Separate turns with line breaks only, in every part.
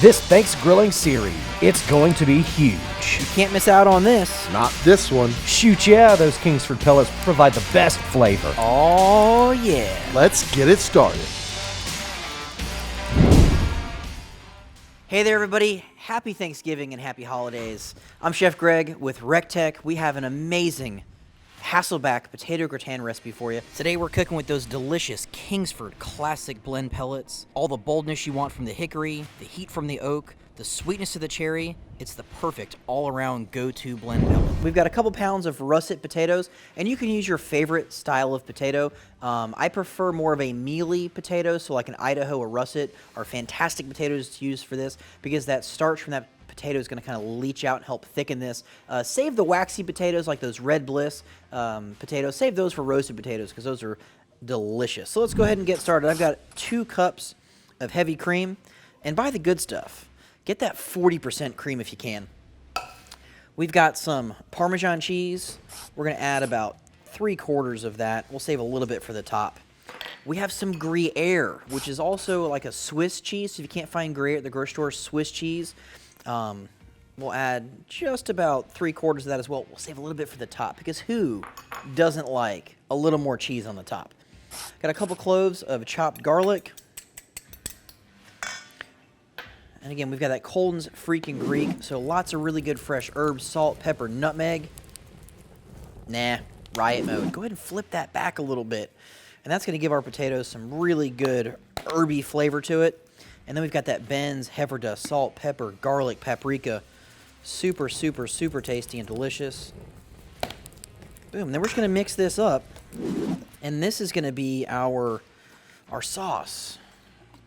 This Thanksgrilling series, it's going to be huge.
You can't miss out on this.
Not this one.
Shoot, yeah, those Kingsford Pellets provide the best flavor.
Oh, yeah.
Let's get it started.
Hey there, everybody. Happy Thanksgiving and happy holidays. I'm Chef Greg with recteq. We have an amazing Hasselback Potato Gratin recipe for you. Today we're cooking with those delicious Kingsford classic blend pellets. All the boldness you want from the hickory, the heat from the oak, the sweetness of the cherry. It's the perfect all-around go-to blend pellet. We've got a couple pounds of russet potatoes, and you can use your favorite style of potato. I prefer more of a mealy potato, so like an Idaho or russet are fantastic potatoes to use for this because that starch from that potato is going to kind of leach out and help thicken this. Save the waxy potatoes like those Red Bliss potatoes. Save those for roasted potatoes because those are delicious. So let's go ahead and get started. I've got 2 cups of heavy cream, and buy the good stuff. Get that 40% cream if you can. We've got some Parmesan cheese. We're going to add about 3/4 of that. We'll save a little bit for the top. We have some Gruyere, which is also like a Swiss cheese. So if you can't find Gruyere at the grocery store, Swiss cheese. We'll add just about 3/4 of that as well. We'll save a little bit for the top because who doesn't like a little more cheese on the top? Got a couple cloves of chopped garlic. And again, we've got that Colden's Freakin Greek, so lots of really good fresh herbs, salt, pepper, nutmeg. Riot mode. Go ahead and flip that back a little bit. And that's going to give our potatoes some really good herby flavor to it. And then we've got that Ben's Heffer Dust, salt, pepper, garlic, paprika. Super, super, super tasty and delicious. Boom. Then we're just going to mix this up. And this is going to be our sauce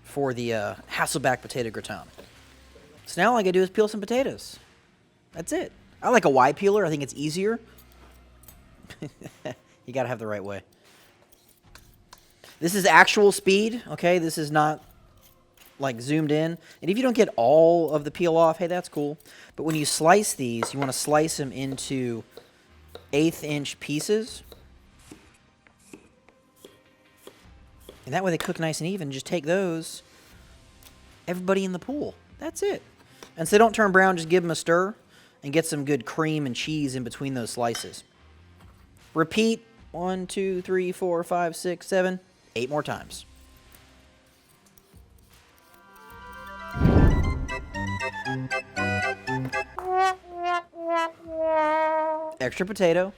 for the Hasselback Potato Gratin. So now all I got to do is peel some potatoes. That's it. I like a Y peeler. I think it's easier. You got to have the right way. This is actual speed, okay? This is not like zoomed in. And if you don't get all of the peel off, hey, that's cool. But when you slice these, you want to slice them into 1/8-inch pieces. And that way they cook nice and even. Just take those, everybody in the pool. That's it. And so don't turn brown, just give them a stir and get some good cream and cheese in between those slices. Repeat 1, 2, 3, 4, 5, 6, 7, 8 more times. Extra potato.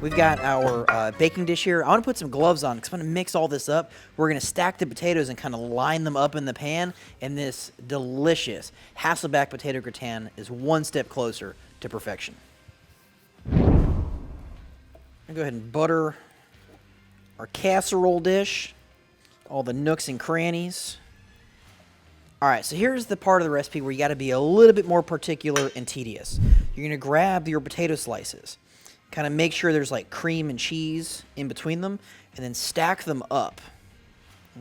We've got our baking dish here. I want to put some gloves on because I'm going to mix all this up. We're going to stack the potatoes and kind of line them up in the pan. And this delicious Hasselback Potato Gratin is one step closer to perfection. I'll go ahead and butter our casserole dish. All the nooks and crannies. All right, so here's the part of the recipe where you got to be a little bit more particular and tedious. You're going to grab your potato slices. Kind of make sure there's like cream and cheese in between them, and then stack them up,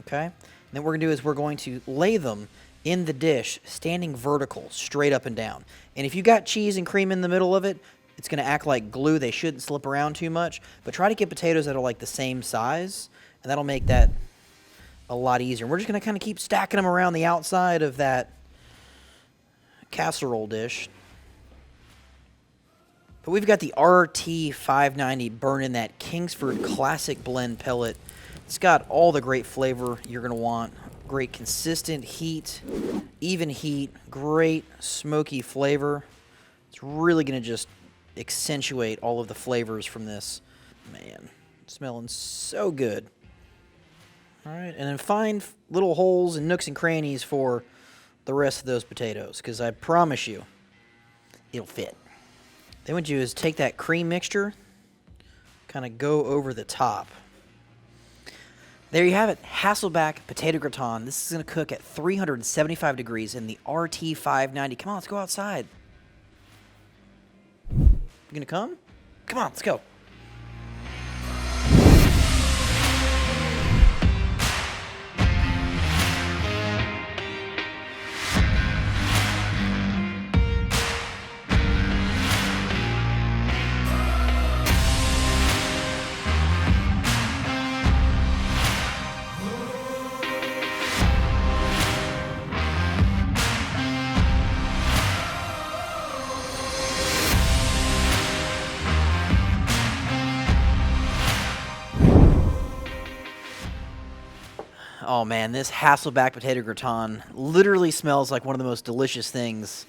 okay? And then what we're going to do is we're going to lay them in the dish, standing vertical, straight up and down. And if you got cheese and cream in the middle of it, it's going to act like glue. They shouldn't slip around too much, but try to get potatoes that are like the same size, and that'll make that a lot easier. And we're just going to kind of keep stacking them around the outside of that casserole dish. But we've got the RT590 burning that Kingsford Classic Blend pellet. It's got all the great flavor you're going to want. Great consistent heat, even heat, great smoky flavor. It's really going to just accentuate all of the flavors from this. Man, it's smelling so good. All right, and then find little holes and nooks and crannies for the rest of those potatoes because I promise you it'll fit. Then what you do is take that cream mixture, kind of go over the top. There you have it, Hasselback Potato Gratin. This is going to cook at 375 degrees in the RT590. Come on, let's go outside. You going to come? Come on, let's go. Oh man, this Hasselback Potato Gratin literally smells like one of the most delicious things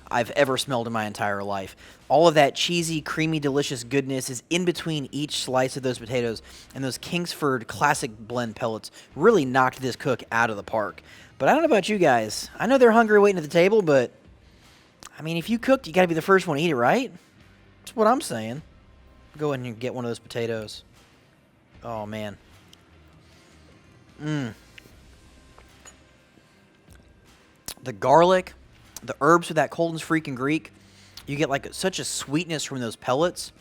I've ever smelled in my entire life. All of that cheesy, creamy, delicious goodness is in between each slice of those potatoes, and those Kingsford Classic Blend pellets really knocked this cook out of the park. But I don't know about you guys. I know they're hungry waiting at the table, but I mean, if you cooked, you got to be the first one to eat it, right? That's what I'm saying. Go ahead and get one of those potatoes. Oh man. The garlic, the herbs with that Colden's Freakin Greek, you get like such a sweetness from those pellets.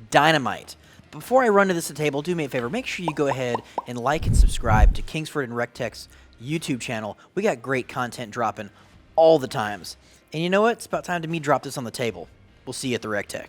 Dynamite. Before I run to this table, do me a favor. Make sure you go ahead and like and subscribe to Kingsford and recteq's YouTube channel. We got great content dropping all the times. And you know what? It's about time to me drop this on the table. We'll see you at the recteq.